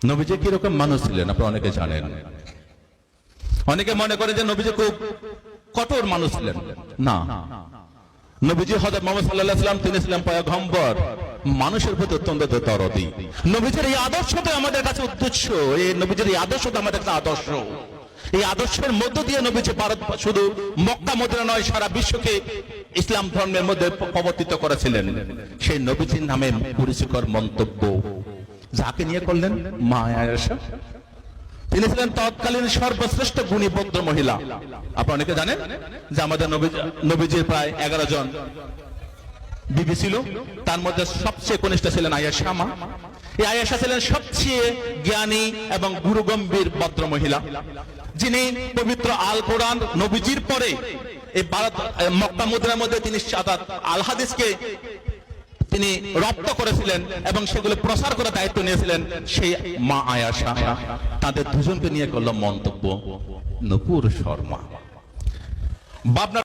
নবীজি কিরকম মানুষ ছিলেন আপনারা অনেকে জানেন। অনেকে মনে করে যে নবীজি খুব কঠোর মানুষ ছিলেন। না, নবীজি হযরত মুহাম্মদ সাল্লাল্লাহু আলাইহি ওয়াসাল্লাম তিনি ছিলেন পয়গম্বর, মানুষের প্রতি অত্যন্ত দরদি। নবীজির এই আদর্শটা আমাদের কাছে উদ্দেশ্য, এই নবীজির এই আদর্শটা আমাদের কাছে আদর্শ। এই আদর্শের মধ্য দিয়ে নবীজি ভারত শুধু মক্কা মদিনা নয় সারা বিশ্বকে ইসলাম ধর্মের মধ্যে প্রবর্তিত করেছিলেন। সেই নবীজির নামে পরিচিকর মন্তব্য যাকে নিয়ে করলেন মা আয়েশা, তিনি ছিলেন তৎকালীন সর্বশ্রেষ্ঠ গুণী ভদ্র মহিলা। আপনারা অনেকে জানেন যে আমাদের নবীজির প্রায় 11 জন বিবি ছিল, তার মধ্যে সবচেয়ে কনিষ্ঠ ছিলেন আয়েশা মা। এই আয়েশা ছিলেন সবচেয়ে জ্ঞানী এবং গুরুগম্ভীর ভদ্র মহিলা, যিনি পবিত্র আল কোরআন নবীজির পরে এই ভারত মক্কা মদিনার মধ্যে তিনি আল হাদিসকে তিনি রপ্ত করেছিলেন এবং সেগুলো প্রসার করার দায়িত্ব নিয়েছিলেন সেই মা আয়েশা। তাদের দুজনকে নিয়ে করল মন্তব্য নূপুর শর্মা।